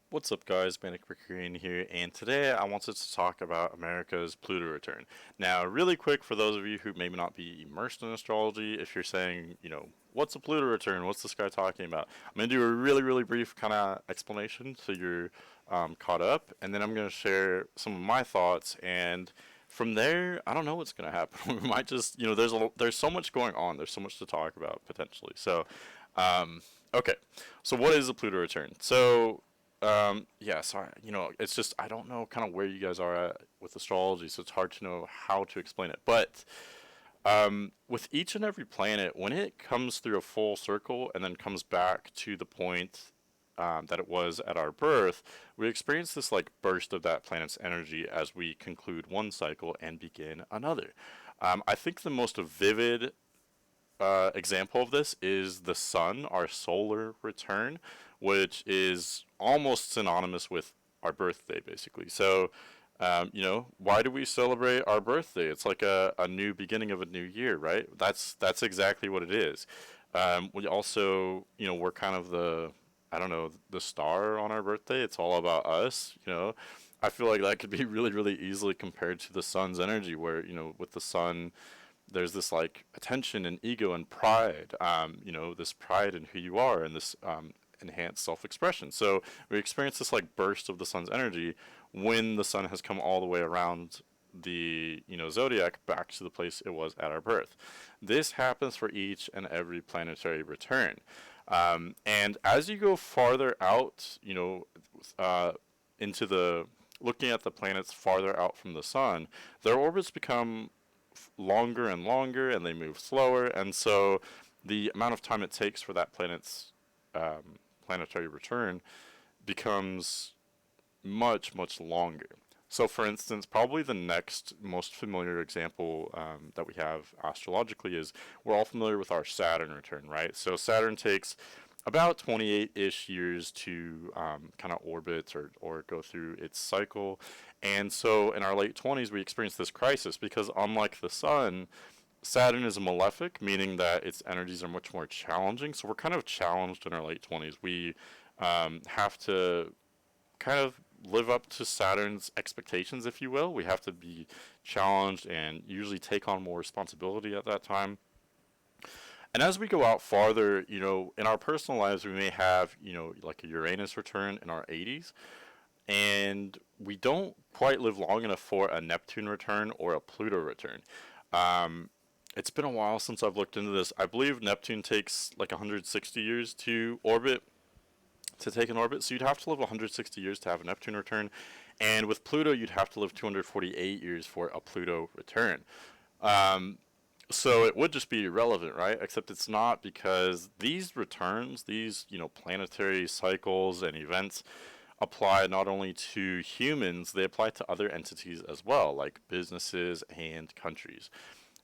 What's up, guys? Manic.mercurian here, and today I wanted to talk about America's Pluto return. Now, really quick, for those of you who maybe not be immersed in astrology, if you're saying, what's a Pluto return? What's this guy talking about? I'm going to do a really brief kind of explanation so you're caught up, and then I'm going to share some of my thoughts, and from there, I don't know what's going to happen. We might just, there's so much going on. There's so much to talk about, potentially. Um, okay. So what is a Pluto return? Yeah, sorry. It's just I don't know kind of where you guys are at with astrology, so it's hard to know how to explain it. But with each and every planet, when it comes through a full circle and then comes back to the point that it was at our birth, we experience this like burst of that planet's energy as we conclude one cycle and begin another. I think the most vivid example of this is the sun, our solar return, which is almost synonymous with our birthday, basically. Why do we celebrate our birthday? It's like a new beginning of a new year, right? That's exactly what it is. We also, we're kind of I don't know, the star on our birthday. It's all about us. I feel like that could be really easily compared to the sun's energy, where, with the sun, there's this like attention and ego and pride, this pride in who you are and this enhanced self-expression. So we experience this like burst of the sun's energy when the sun has come all the way around the zodiac back to the place it was at our birth. This happens for each and every planetary return, and as you go farther out, into the looking at the planets farther out from the sun, their orbits become longer and longer, and they move slower, and so the amount of time it takes for that planet's planetary return becomes much longer. So, for instance, probably the next most familiar example that we have astrologically is we're all familiar with our Saturn return, right? So, Saturn takes about 28-ish years to kind of orbit or go through its cycle. And so, in our late 20s, we experience this crisis because, unlike the sun, Saturn is a malefic, meaning that its energies are much more challenging. So, we're kind of challenged in our late 20s. We have to kind of live up to Saturn's expectations, if you will. We have to be challenged and usually take on more responsibility at that time. And as we go out farther, in our personal lives, we may have, like a Uranus return in our 80s, and we don't quite live long enough for a Neptune return or a Pluto return. Um, it's been a while since I've looked into this. I believe Neptune takes like 160 years to take an orbit, so you'd have to live 160 years to have a Neptune return, and with Pluto, you'd have to live 248 years for a Pluto return. Um, so it would just be irrelevant, right? Except it's not, because these returns, these planetary cycles and events apply not only to humans, they apply to other entities as well, like businesses and countries.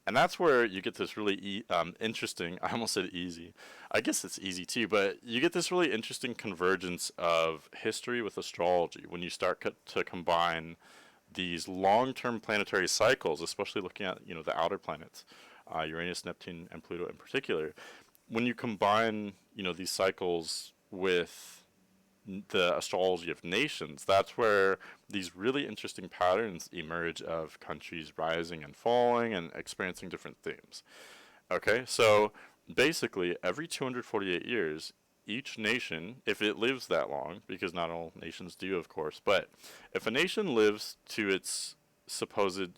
And that's where you get this really interesting, I almost said easy. I guess it's easy too, but you get this really interesting convergence of history with astrology when you start to combine these long-term planetary cycles, especially looking at, the outer planets, Uranus, Neptune, and Pluto in particular. When you combine, these cycles with the astrology of nations, that's where these really interesting patterns emerge of countries rising and falling and experiencing different themes. Okay, so basically, every 248 years, each nation, if it lives that long, because not all nations do, of course, but if a nation lives to its supposed,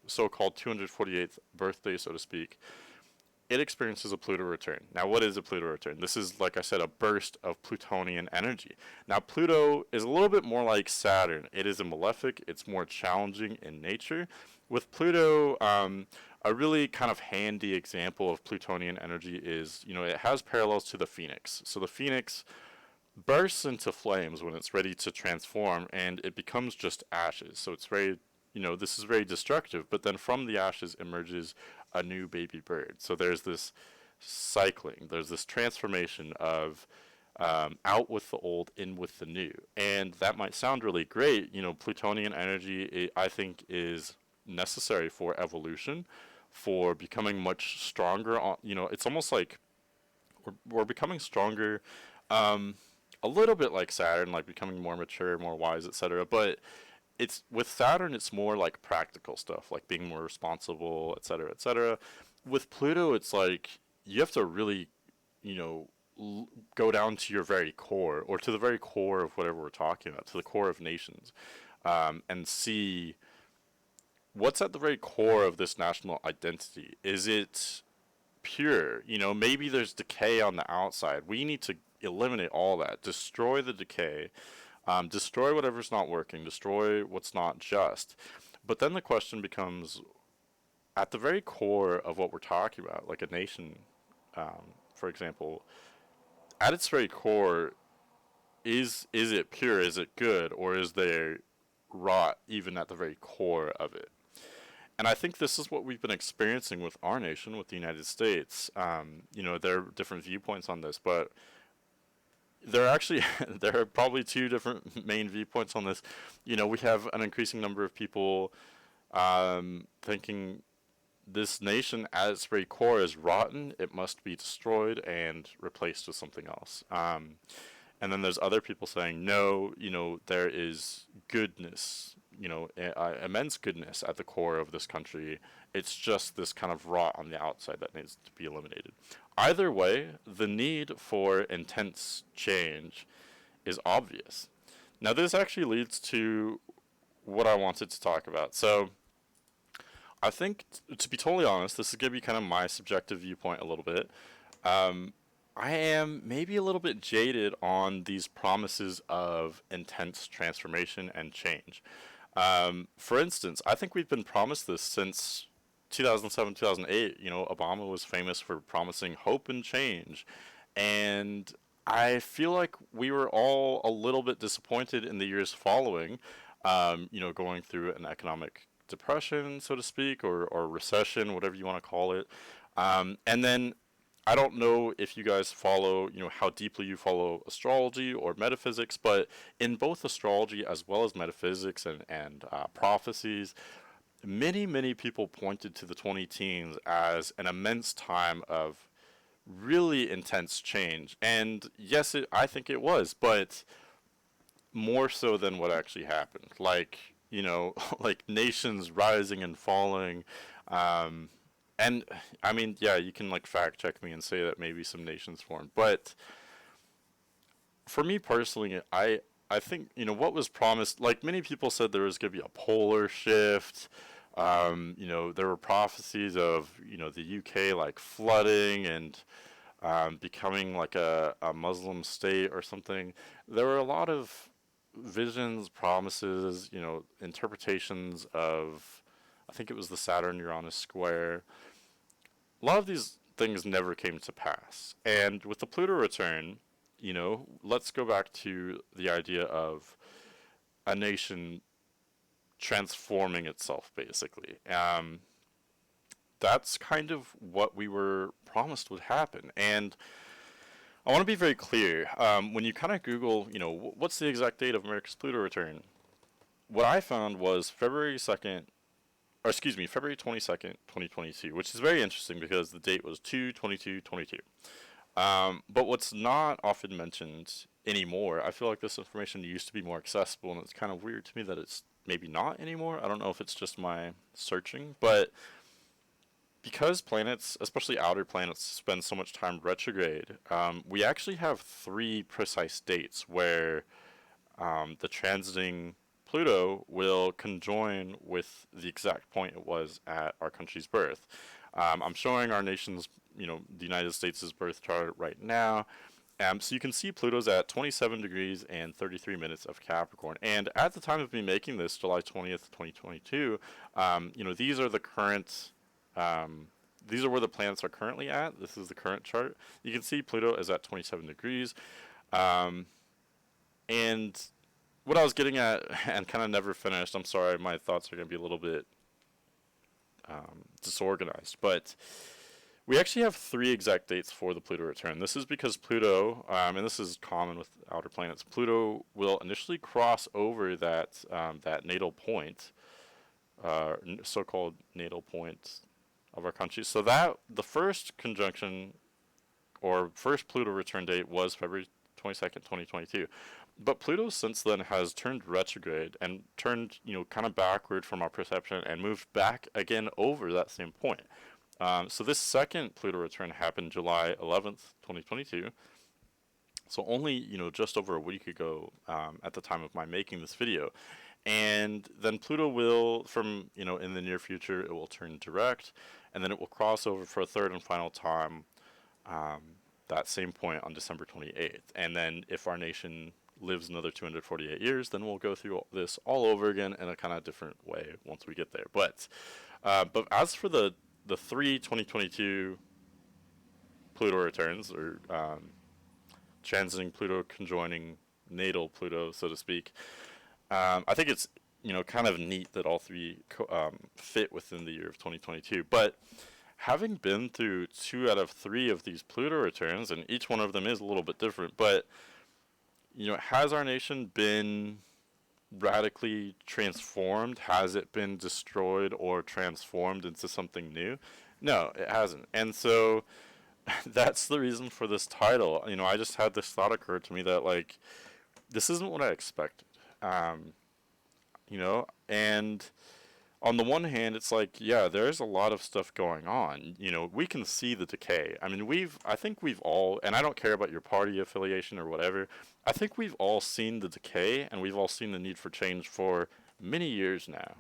so called 248th birthday, so to speak, it experiences a Pluto return. Now, what is a Pluto return? This is, like I said, a burst of Plutonian energy. Now, Pluto is a little bit more like Saturn. It is a malefic, it's more challenging in nature. With Pluto, a really kind of handy example of Plutonian energy is, it has parallels to the Phoenix. So the Phoenix bursts into flames when it's ready to transform, and it becomes just ashes. So it's very, this is very destructive, but then from the ashes emerges a new baby bird. So there's this cycling, there's this transformation of out with the old, in with the new. And that might sound really great. Plutonian energy, I think, is necessary for evolution, for becoming much stronger. It's almost like we're becoming stronger. Um, a a little bit like Saturn, like becoming more mature, more wise, etc. But it's with Saturn, it's more like practical stuff, like being more responsible, etc., etc. With Pluto, it's like you have to really, you know, go down to your very core, or to the very core of whatever we're talking about, to the core of nations, and see what's at the very core of this national identity. Is it pure? You know, maybe there's decay on the outside. We need to eliminate all that, destroy the decay, destroy whatever's not working, destroy what's not just. But then the question becomes, at the very core of what we're talking about, like a nation, for example, at its very core, is it pure? Is it good? Or is there rot even at the very core of it? And I think this is what we've been experiencing with our nation, with the United States. You know, there are different viewpoints on this, but there are actually there are probably two different main viewpoints on this. You know, we have an increasing number of people thinking this nation at its very core is rotten. It must be destroyed and replaced with something else. And then there's other people saying, no, you know, there is goodness, you know, immense goodness at the core of this country. It's just this kind of rot on the outside that needs to be eliminated. Either way, the need for intense change is obvious. Now, this actually leads to what I wanted to talk about. So, I think, to be totally honest, this is going to be kind of my subjective viewpoint a little bit. I am maybe a little bit jaded on these promises of intense transformation and change. For instance, I think we've been promised this since 2007, 2008. You know, Obama was famous for promising hope and change. And I feel like we were all a little bit disappointed in the years following, you know, going through an economic depression, so to speak, or recession, whatever you want to call it. And then I don't know if you guys follow, you know, how deeply you follow astrology or metaphysics, but in both astrology as well as metaphysics and prophecies, many people pointed to the 20 teens as an immense time of really intense change. And yes, I think it was, but more so than what actually happened. Like, you know, like nations rising and falling. And I mean, yeah, you can like fact check me and say that maybe some nations formed, but for me personally, I think, you know, what was promised, like many people said there was going to be a polar shift. You know, there were prophecies of, you know, the UK like flooding and becoming like a Muslim state or something. There were a lot of visions, promises, you know, interpretations of, I think it was the Saturn Uranus square. A lot of these things never came to pass. And with the Pluto return, you know, let's go back to the idea of a nation transforming itself, basically. That's kind of what we were promised would happen. And I want to be very clear. When you kind of Google, you know, what's the exact date of America's Pluto return? What I found was February 2nd, or excuse me, February 22nd, 2022, which is very interesting because the date was 2/22/22. But what's not often mentioned anymore, I feel like this information used to be more accessible, and it's kind of weird to me that it's maybe not anymore. I don't know if it's just my searching, but because planets, especially outer planets, spend so much time retrograde, we actually have three precise dates where the transiting Pluto will conjoin with the exact point it was at our country's birth. I'm showing our nation's, you know, the United States' birth chart right now. So you can see Pluto's at 27 degrees and 33 minutes of Capricorn. And at the time of me making this, July 20th, 2022, you know, these are the current, these are where the planets are currently at. This is the current chart. You can see Pluto is at 27 degrees. And what I was getting at, and kind of never finished, I'm sorry, my thoughts are going to be a little bit disorganized, but we actually have three exact dates for the Pluto return. This is because Pluto, and this is common with outer planets, Pluto will initially cross over that that natal point, so-called natal point of our country. So that the first conjunction or first Pluto return date was February 22nd, 2022. But Pluto since then has turned retrograde and turned, kind of backward from our perception and moved back again over that same point. So this second Pluto return happened July 11th, 2022. So only, just over a week ago, at the time of my making this video. And then Pluto will, in the near future, it will turn direct, and then it will cross over for a third and final time, um, that same point on December 28th. And then if our nation lives another 248 years, then we'll go through this all over again in a kind of different way once we get there. But as for the three 2022 Pluto returns, or transiting Pluto, conjoining natal Pluto, so to speak, I think it's kind of neat that all three fit within the year of 2022. But having been through 2 out of 3 of these Pluto returns, and each one of them is a little bit different, but has our nation been radically transformed? Has it been destroyed or transformed into something new? No, it hasn't. And so that's the reason for this title. I just had this thought occur to me that, like, this isn't what I expected. And on the one hand, it's like, yeah, there's a lot of stuff going on. We can see the decay. I mean, I think we've all, and I don't care about your party affiliation or whatever, I think we've all seen the decay, and we've all seen the need for change for many years now.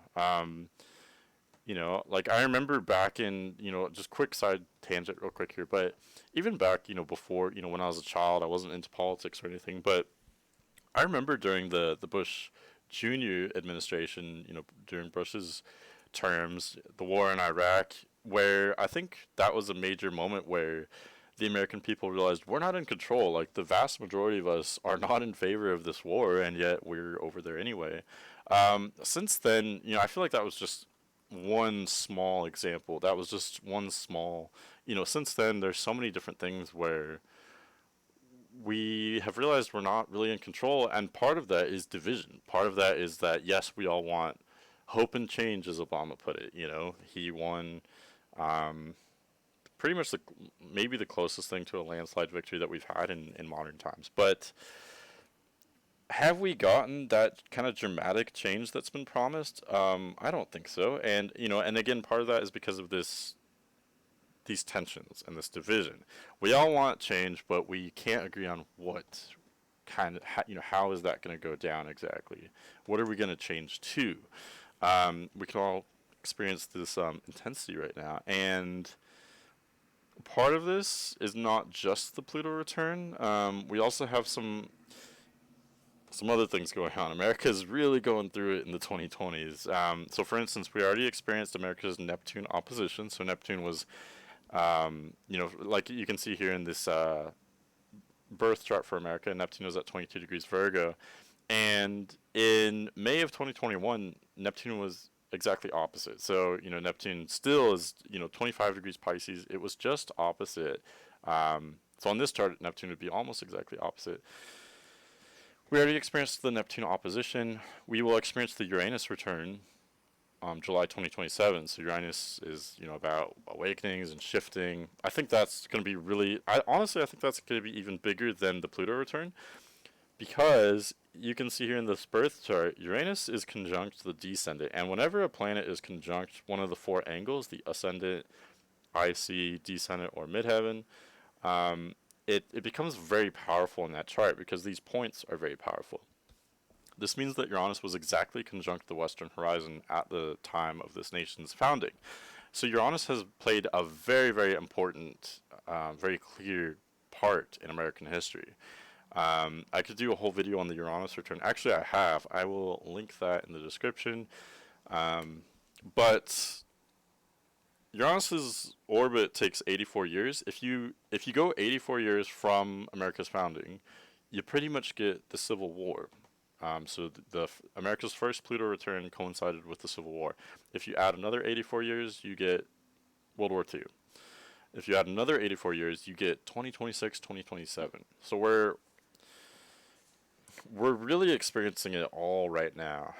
Like, I remember back in, just quick side tangent real quick here, but even back, before, when I was a child, I wasn't into politics or anything, but I remember during the Bush Jr. administration, during Bush's terms, the war in Iraq, where I think that was a major moment where the American people realized we're not in control. Like, the vast majority of us are not in favor of this war, and yet we're over there anyway. Since then, I feel like that was just one small example. That was just one small, since then, there's so many different things where we have realized we're not really in control, and part of that is division. Part of that is that, yes, we all want hope and change, as Obama put it. He won pretty much maybe the closest thing to a landslide victory that we've had in modern times. But have we gotten that kind of dramatic change that's been promised? I don't think so. And and again, part of that is because of these tensions and this division. We all want change, but we can't agree on what kind of, how is that going to go down exactly? What are we going to change to? We can all experience this intensity right now, and part of this is not just the Pluto return. We also have some other things going on. America's really going through it in the 2020s. So, for instance, we already experienced America's Neptune opposition. So Neptune was, like you can see here in this birth chart for America, Neptune was at 22 degrees Virgo. And in May of 2021, Neptune was exactly opposite. So, Neptune still is, 25 degrees Pisces. It was just opposite. So on this chart, Neptune would be almost exactly opposite. We already experienced the Neptune opposition. We will experience the Uranus return July 2027. So Uranus is, about awakenings and shifting. I think that's going to be really, I think that's going to be even bigger than the Pluto return, because you can see here in this birth chart, Uranus is conjunct the descendant. And whenever a planet is conjunct one of the 4 angles, the ascendant, IC, descendant, or midheaven, it becomes very powerful in that chart because these points are very powerful. This means that Uranus was exactly conjunct the western horizon at the time of this nation's founding. So Uranus has played a very, very important, very clear part in American history. I could do a whole video on the Uranus return. Actually, I have. I will link that in the description. But Uranus's orbit takes 84 years. If you go 84 years from America's founding, you pretty much get the Civil War. So America's first Pluto return coincided with the Civil War. If you add another 84 years, you get World War II. If you add another 84 years, you get 2026, 2027. So we're really experiencing it all right now.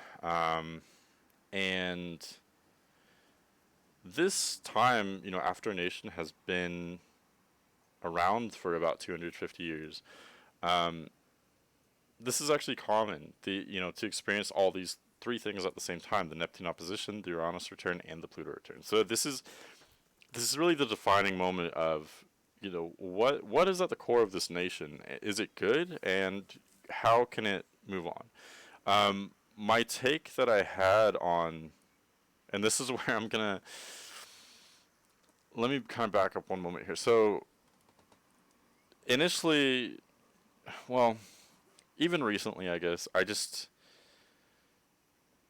And this time, after a nation has been around for about 250 years, Um, this is actually common, to experience all these three things at the same time: the Neptune opposition, the Uranus return, and the Pluto return. So this is really the defining moment of, what is at the core of this nation. Is it good, and how can it move on? My take that I had on, and this is where I'm gonna let me kind of back up one moment here. So initially, well, even recently, I guess I just,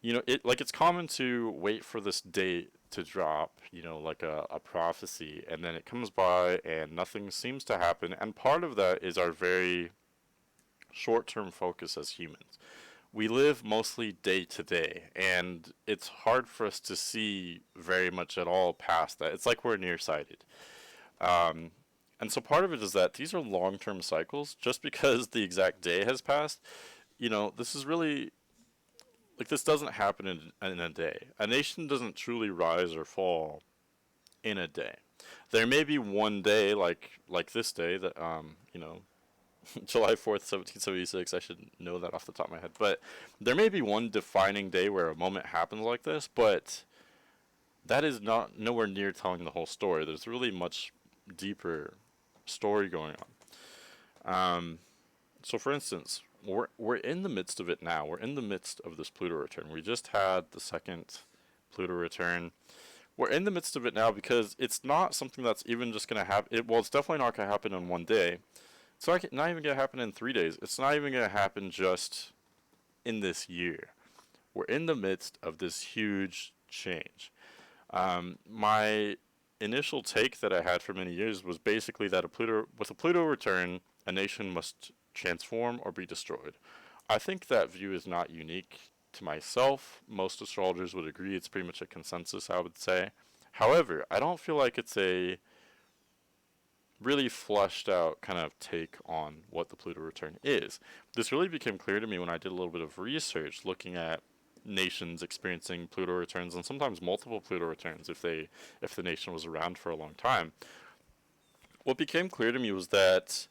it's common to wait for this date to drop, like a prophecy, and then it comes by and nothing seems to happen. And part of that is our very short term focus as humans. We live mostly day to day, and it's hard for us to see very much at all past that. It's like we're nearsighted. Um, and so part of it is that these are long term cycles. Just because the exact day has passed, this is really like this doesn't happen in a day. A nation doesn't truly rise or fall in a day. There may be one day like this day that July 4th, 1776. I should know that off the top of my head. But there may be one defining day where a moment happens like this, but that is not nowhere near telling the whole story. There's really much deeper story going on. So for instance, we're in the midst of it now. We're in the midst of this Pluto return. We just had the second Pluto return. We're in the midst of it now because it's not something that's even just going to happen. Well, it's definitely not going to happen in one day. It's not even going to happen in 3 days. It's not even going to happen just in this year. We're in the midst of this huge change. My initial take that I had for many years was basically that with a Pluto return, a nation must transform or be destroyed. I think that view is not unique to myself. Most astrologers would agree. It's pretty much a consensus, I would say. However, I don't feel like it's a really fleshed out kind of take on what the Pluto return is. This really became clear to me when I did a little bit of research looking at nations experiencing Pluto returns, and sometimes multiple Pluto returns if the nation was around for a long time. What became clear to me was that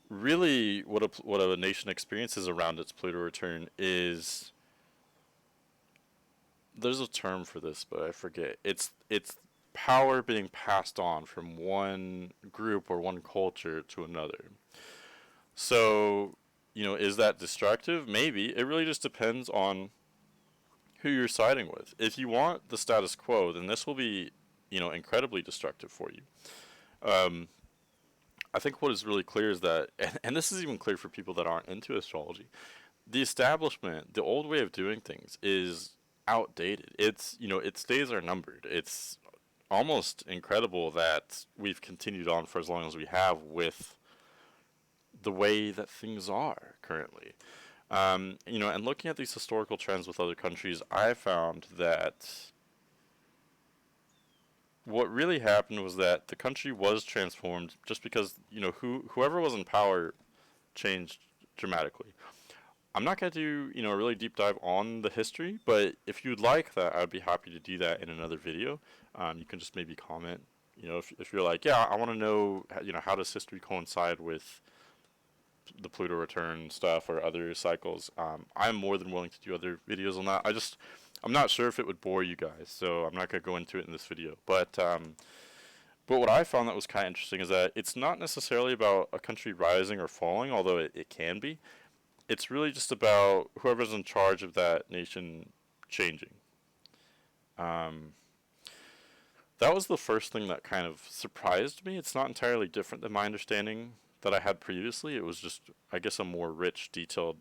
really what a nation experiences around its Pluto return is, there's a term for this, but I forget. It's power being passed on from one group or one culture to another. So, is that destructive? Maybe. It really just depends on who you're siding with. If you want the status quo, then this will be, incredibly destructive for you. Um, I think what is really clear is that, and this is even clear for people that aren't into astrology, the establishment, the old way of doing things is outdated. Its days are numbered. It's almost incredible that we've continued on for as long as we have with the way that things are currently. And looking at these historical trends with other countries, I found that what really happened was that the country was transformed just because, whoever was in power changed dramatically. I'm not going to do, a really deep dive on the history, but if you'd like that, I'd be happy to do that in another video. You can just maybe comment, if you're like, yeah, I want to know, how does history coincide with the Pluto return stuff or other cycles. I'm more than willing to do other videos on that. I'm not sure if it would bore you guys, so I'm not going to go into it in this video. But what I found that was kind of interesting is that it's not necessarily about a country rising or falling, although it can be. It's really just about whoever's in charge of that nation changing. Um, that was the first thing that kind of surprised me. It's not entirely different than my understanding that I had previously. It was just, I guess, a more rich, detailed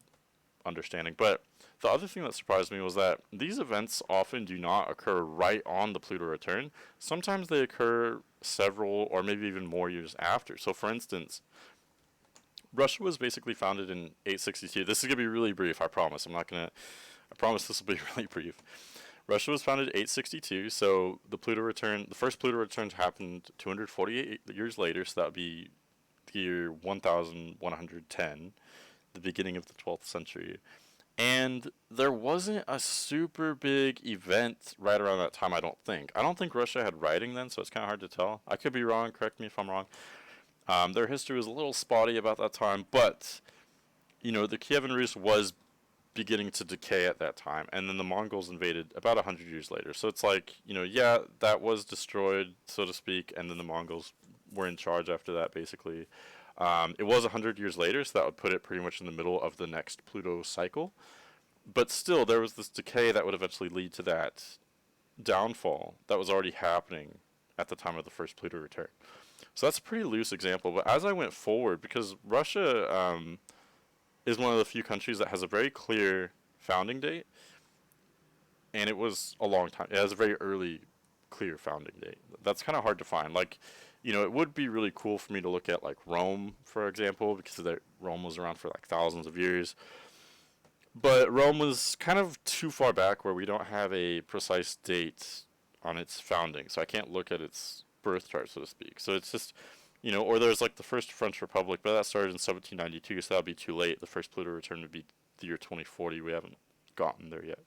understanding. But the other thing that surprised me was that these events often do not occur right on the Pluto return. Sometimes they occur several or maybe even more years after. So, for instance, Russia was basically founded in 862. This is going to be really brief, I promise. I promise this will be really brief. Russia was founded in 862, so the first Pluto return happened 248 years later, so that would be the year 1110, the beginning of the 12th century. And there wasn't a super big event right around that time, I don't think. I don't think Russia had writing then, so it's kind of hard to tell. I could be wrong, correct me if I'm wrong. Their history was a little spotty about that time, but the Kievan Rus was beginning to decay at that time, and then the Mongols invaded about 100 years later. So it's like, yeah, that was destroyed, so to speak, and then the Mongols were in charge after that, basically. It was 100 years later, so that would put it pretty much in the middle of the next Pluto cycle. But still, there was this decay that would eventually lead to that downfall that was already happening at the time of the first Pluto return. So that's a pretty loose example. But as I went forward, because Russia is one of the few countries that has a very clear founding date, and it was a long time. It has a very early, clear founding date. That's kind of hard to find. Like, it would be really cool for me to look at like Rome, for example, because Rome was around for like thousands of years. But Rome was kind of too far back where we don't have a precise date on its founding, so I can't look at its birth chart, so to speak. So it's just, or there's like the first French Republic, but that started in 1792, so that would be too late. The first Pluto return would be the year 2040. We haven't gotten there yet.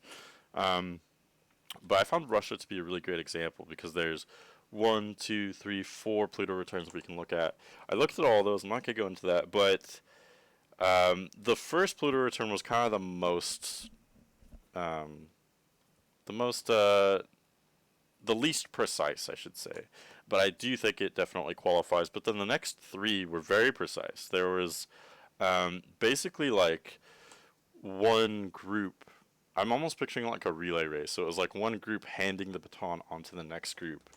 Um, but I found Russia to be a really great example because there's one, two, three, four Pluto returns we can look at. I looked at all those. I'm not gonna go into that, but the first Pluto return was kind of um, the most, the least precise, I should say. But I do think it definitely qualifies. But then the next three were very precise. There was basically like one group. I'm almost picturing like a relay race. So it was like one group handing the baton onto the next group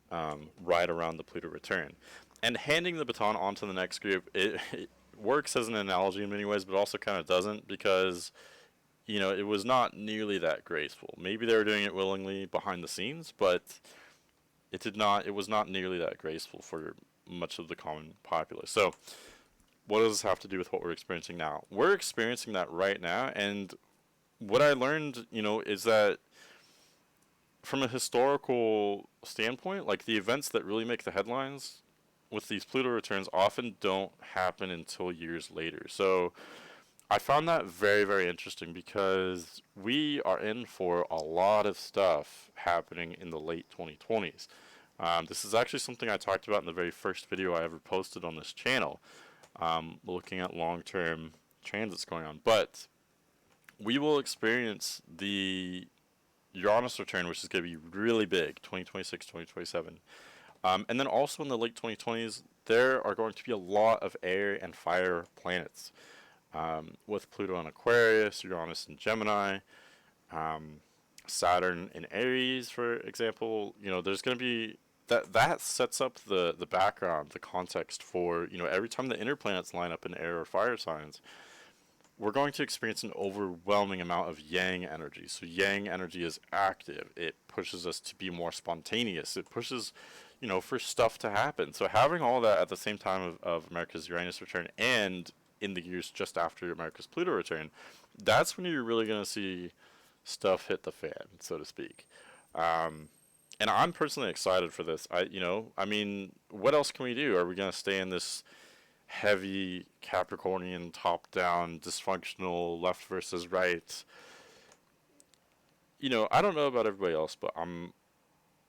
right around the Pluto return. And handing the baton onto the next group, it works as an analogy in many ways, but also kind of doesn't because, it was not nearly that graceful. Maybe they were doing it willingly behind the scenes, but it was not nearly that graceful for much of the common populace. So, what does this have to do with what we're experiencing now? We're experiencing that right now, and what I learned, is that from a historical standpoint, like the events that really make the headlines with these Pluto returns often don't happen until years later. So I found that very, very interesting because we are in for a lot of stuff happening in the late 2020s. This is actually something I talked about in the very first video I ever posted on this channel, looking at long-term transits going on. But we will experience the Uranus return, which is going to be really big, 2026, 2027. And then also in the late 2020s, there are going to be a lot of air and fire planets. With Pluto in Aquarius, Uranus in Gemini, Saturn in Aries, for example. There's going to be that sets up the background, the context for, every time the inner planets line up in air or fire signs, we're going to experience an overwhelming amount of yang energy. So yang energy is active. It pushes us to be more spontaneous. It pushes, for stuff to happen. So having all that at the same time of America's Uranus return and in the years just after America's Pluto return, that's when you're really going to see stuff hit the fan, so to speak. And I'm personally excited for this. I mean, what else can we do? Are we going to stay in this heavy Capricornian, top-down, dysfunctional, left versus right? I don't know about everybody else, but I'm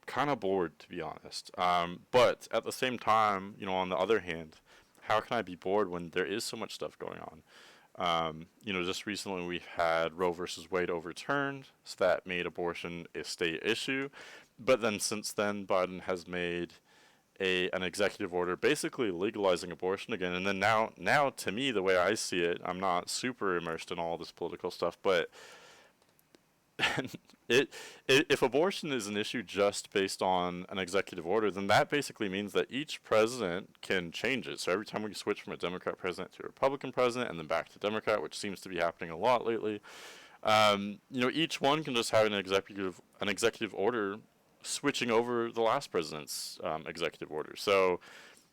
kind of bored, to be honest. But at the same time, on the other hand, how can I be bored when there is so much stuff going on? Just recently we had Roe versus Wade overturned, so that made abortion a state issue. But then since then, Biden has made an executive order basically legalizing abortion again. And then now to me, the way I see it, I'm not super immersed in all this political stuff, but if abortion is an issue just based on an executive order, then that basically means that each president can change it. So every time we switch from a Democrat president to a Republican president and then back to Democrat, which seems to be happening a lot lately, each one can just have an executive order switching over the last president's executive order. So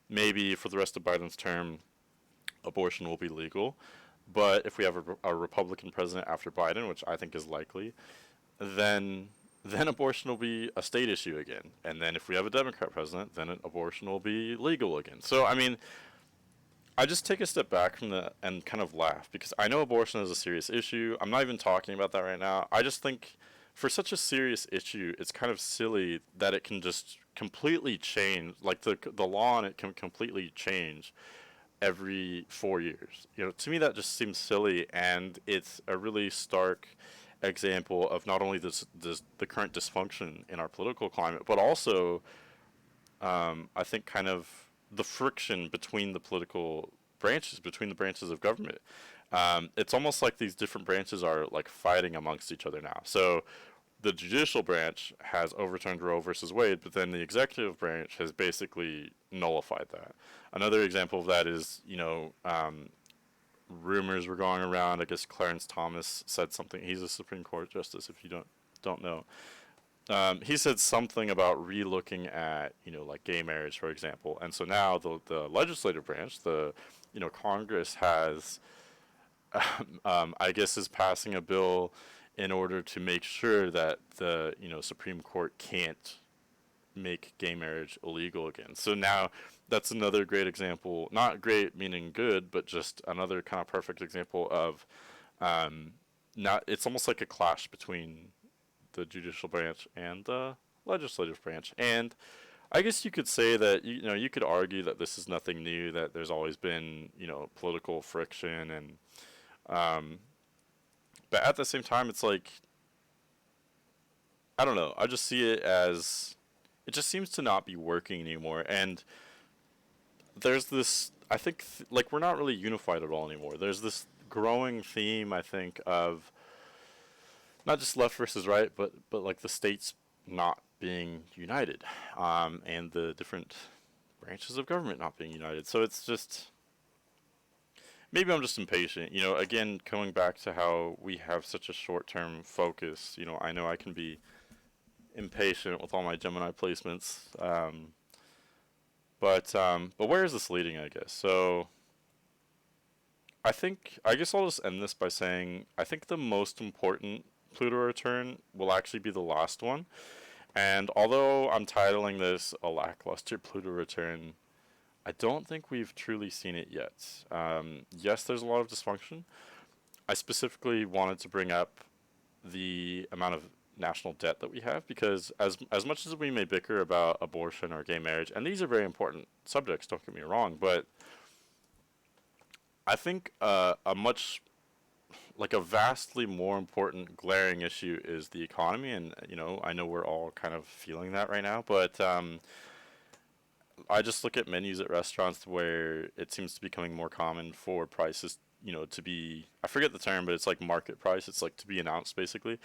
maybe for the rest of Biden's term, abortion will be legal. But if we have a Republican president after Biden, which I think is likely, then abortion will be a state issue again. And then if we have a Democrat president, then abortion will be legal again. So, I mean, I just take a step back from that and kind of laugh because I know abortion is a serious issue. I'm not even talking about that right now. I just think for such a serious issue, it's kind of silly that it can just completely change. Like the law on it can completely change every 4 years. To me that just seems silly, and it's a really stark example of not only the current dysfunction in our political climate, but also I think kind of the friction between the political branches, between the branches of government. It's almost like these different branches are like fighting amongst each other now. So the judicial branch has overturned Roe versus Wade, but then the executive branch has basically nullified that. Another example of that is, rumors were going around. I guess Clarence Thomas said something. He's a Supreme Court justice, if you don't know. He said something about relooking at, like gay marriage, for example. And so now the legislative branch, the Congress has, I guess, is passing a bill in order to make sure that the Supreme Court can't make gay marriage illegal again. So now that's another great example, not great meaning good, but just another kind of perfect example of not. It's almost like a clash between the judicial branch and the legislative branch. And I guess you could say that you could argue that this is nothing new, that there's always been political friction, and but at the same time it's like, I don't know, I just see it as it just seems to not be working anymore. And there's this, I think, like, we're not really unified at all anymore. There's this growing theme, I think, of not just left versus right, but like the states not being united, and the different branches of government not being united. So it's just, maybe I'm just impatient. Again, coming back to how we have such a short-term focus. I know I can be impatient with all my Gemini placements. But where is this leading, I guess? So I guess I'll just end this by saying I think the most important Pluto return will actually be the last one. And although I'm titling this a lackluster Pluto return, I don't think we've truly seen it yet. Yes, there's a lot of dysfunction. I specifically wanted to bring up the amount of national debt that we have, because as much as we may bicker about abortion or gay marriage, and these are very important subjects, don't get me wrong, but I think a vastly more important glaring issue is the economy. And I know we're all kind of feeling that right now, but I just look at menus at restaurants where it seems to be becoming more common for prices, to be, I forget the term, but it's like market price. It's like to be announced, basically.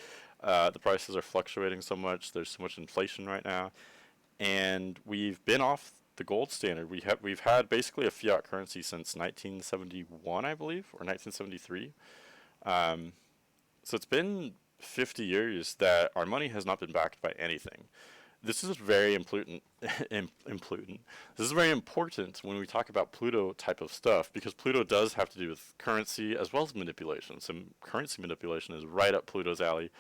The prices are fluctuating so much. There's so much inflation right now, and we've been off the gold standard. We've had basically a fiat currency since 1971, I believe, or 1973. So it's been 50 years that our money has not been backed by anything. This is very important. Important. This is very important when we talk about Pluto type of stuff, because Pluto does have to do with currency as well as manipulation. So currency manipulation is right up Pluto's alley.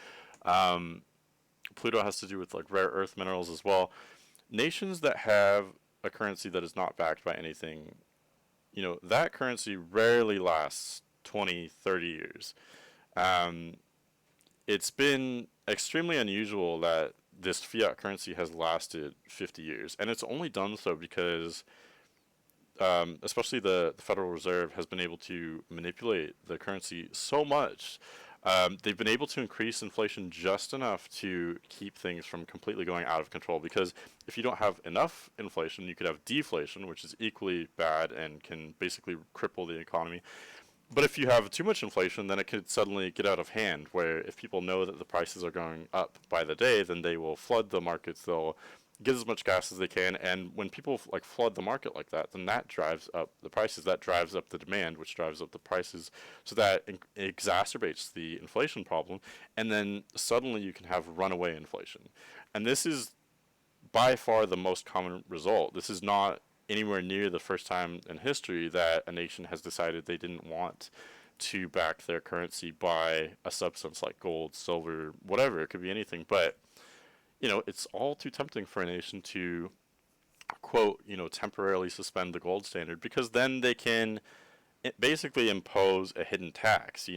Pluto has to do with like rare earth minerals as well. Nations that have a currency that is not backed by anything, that currency rarely lasts 20, 30 years. It's been extremely unusual that this fiat currency has lasted 50 years. And it's only done so because, especially the Federal Reserve has been able to manipulate the currency so much. They've been able to increase inflation just enough to keep things from completely going out of control. Because if you don't have enough inflation, you could have deflation, which is equally bad and can basically cripple the economy. But if you have too much inflation, then it could suddenly get out of hand, where if people know that the prices are going up by the day, then they will flood the markets. They'll get as much gas as they can. And when people like flood the market like that, then that drives up the prices. That drives up the demand, which drives up the prices. So that exacerbates the inflation problem. And then suddenly you can have runaway inflation. And this is by far the most common result. This is not anywhere near the first time in history that a nation has decided they didn't want to back their currency by a substance like gold, silver, whatever. It could be anything. But, it's all too tempting for a nation to, quote, temporarily suspend the gold standard, because then they can basically impose a hidden tax.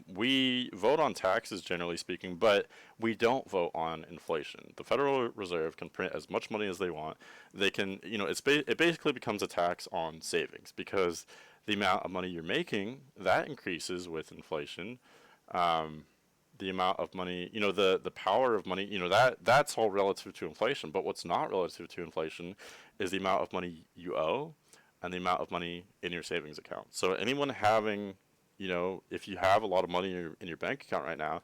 We vote on taxes generally speaking, but we don't vote on inflation. The Federal Reserve can print as much money as they want. They can, it basically becomes a tax on savings because the amount of money you're making that increases with inflation. Um, the amount of money, the power of money, that's all relative to inflation. But what's not relative to inflation is the amount of money you owe and the amount of money in your savings account. So anyone having, if you have a lot of money in your bank account right now,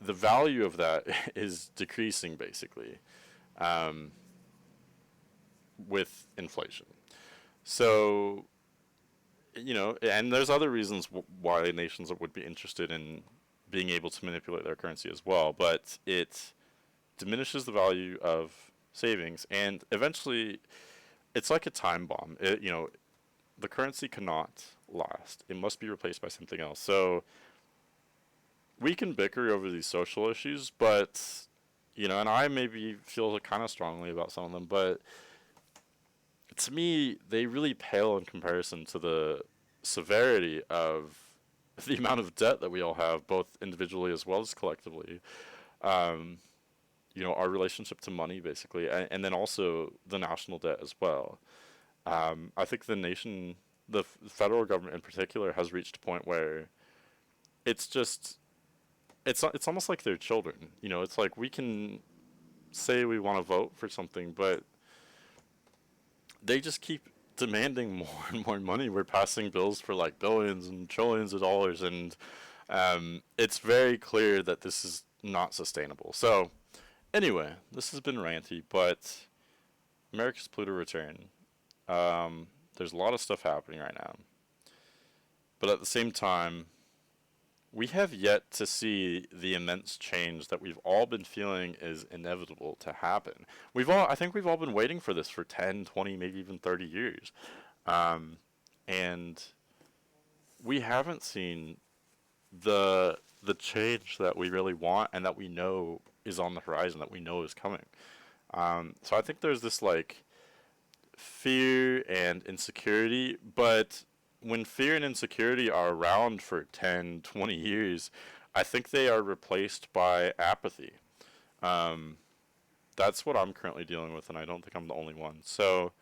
the value of that is decreasing basically um, with inflation. So, and there's other reasons why nations would be interested in being able to manipulate their currency as well, but it diminishes the value of savings, and eventually it's like a time bomb. The currency cannot last. It must be replaced by something else. So we can bicker over these social issues, but and I maybe feel kind of strongly about some of them, but to me, they really pale in comparison to the severity of the amount of debt that we all have, both individually as well as collectively. Um, our relationship to money, basically, and then also the national debt as well. I think the federal government in particular, has reached a point where it's just, it's almost like they're children. It's like we can say we want to vote for something, but they just keep demanding more and more money. We're passing bills for like billions and trillions of dollars, and it's very clear that this is not sustainable. So, anyway, this has been ranty, but America's Pluto return. There's a lot of stuff happening right now, but at the same time, we have yet to see the immense change that we've all been feeling is inevitable to happen. I think we've all been waiting for this for 10, 20, maybe even 30 years. Um, and we haven't seen the change that we really want and that we know is on the horizon, that we know is coming. So I think there's this like fear and insecurity, but when fear and insecurity are around for 10, 20 years, I think they are replaced by apathy. Um, that's what I'm currently dealing with, and I don't think I'm the only one. So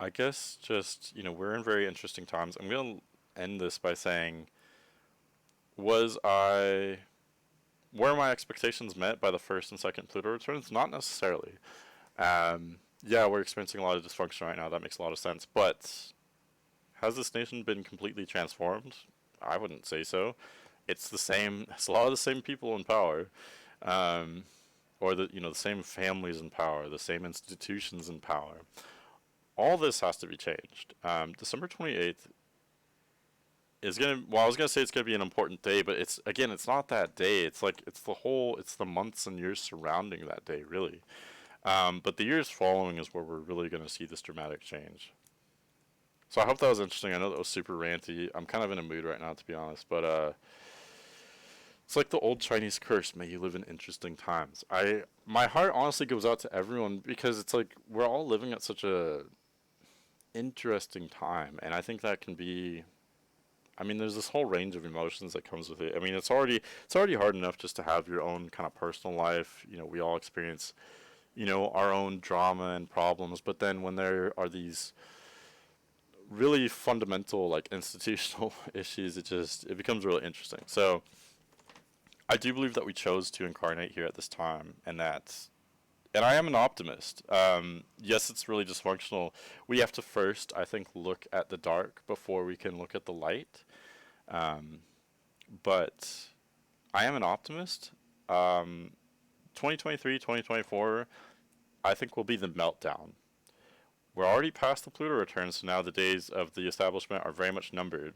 I guess just, we're in very interesting times. I'm going to end this by saying, was I, were my expectations met by the first and second Pluto returns? Not necessarily. Yeah, we're experiencing a lot of dysfunction right now. That makes a lot of sense. But has this nation been completely transformed? I wouldn't say so. It's the same. It's a lot of the same people in power, um, or the same families in power, the same institutions in power. All this has to be changed. December 28th is gonna. Well, I was gonna say it's gonna be an important day, but it's not that day. It's like it's the months and years surrounding that day, really. But the years following is where we're really going to see this dramatic change. So I hope that was interesting. I know that was super ranty. I'm kind of in a mood right now, to be honest. But it's like the old Chinese curse: "May you live in interesting times." My heart honestly goes out to everyone because it's like we're all living at such a interesting time, and I think that can be. I mean, there's this whole range of emotions that comes with it. I mean, it's already hard enough just to have your own kind of personal life. We all experience our own drama and problems. But then when there are these really fundamental, like institutional issues, it becomes really interesting. So I do believe that we chose to incarnate here at this time, and I am an optimist. Yes, it's really dysfunctional. We have to first, I think, look at the dark before we can look at the light. Um, but I am an optimist. Um, 2023, 2024, I think will be the meltdown. We're already past the Pluto return, so now the days of the establishment are very much numbered.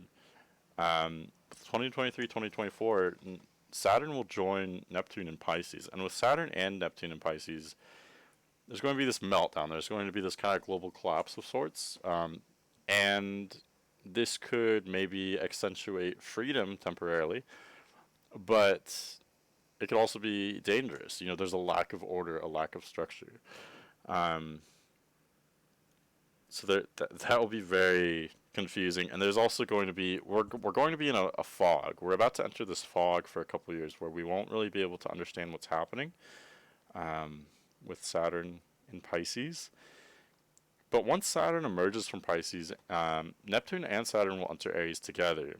2023, 2024, Saturn will join Neptune in Pisces. And with Saturn and Neptune in Pisces, there's going to be this meltdown. There's going to be this kind of global collapse of sorts. And this could maybe accentuate freedom temporarily, but it could also be dangerous. There's a lack of order, a lack of structure. Um, So that will be very confusing. And there's also going to be we're going to be in a fog. We're about to enter this fog for a couple of years where we won't really be able to understand what's happening um, with Saturn in Pisces. But once Saturn emerges from Pisces, Neptune and Saturn will enter Aries together.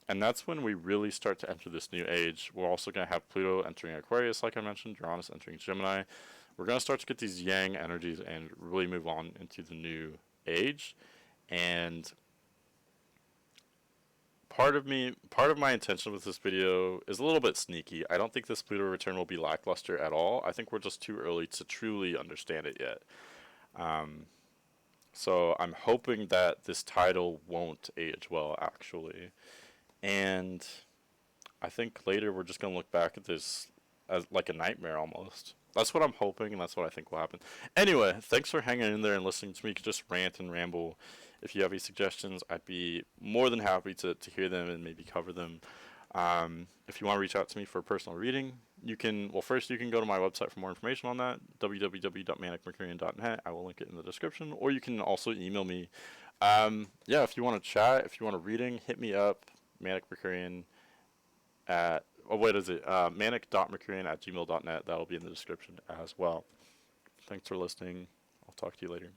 And that's when we really start to enter this new age. We're also going to have Pluto entering Aquarius, like I mentioned, Uranus entering Gemini. We're going to start to get these yang energies and really move on into the new age. And part of my intention with this video is a little bit sneaky. I don't think this Pluto return will be lackluster at all. I think we're just too early to truly understand it yet. So I'm hoping that this title won't age well, actually. And I think later we're just going to look back at this as like a nightmare almost. That's what I'm hoping, and that's what I think will happen. Anyway, thanks for hanging in there and listening to me just rant and ramble. If you have any suggestions, I'd be more than happy to hear them and maybe cover them. If you want to reach out to me for a personal reading, you can, well, first you can go to my website for more information on that, www.manic.mercurian.net. I will link it in the description, or you can also email me. Yeah, if you want to chat, if you want a reading, hit me up, manic.mercurian at, oh, what is it? Manic.mercurian@gmail.net. That'll be in the description as well. Thanks for listening. I'll talk to you later.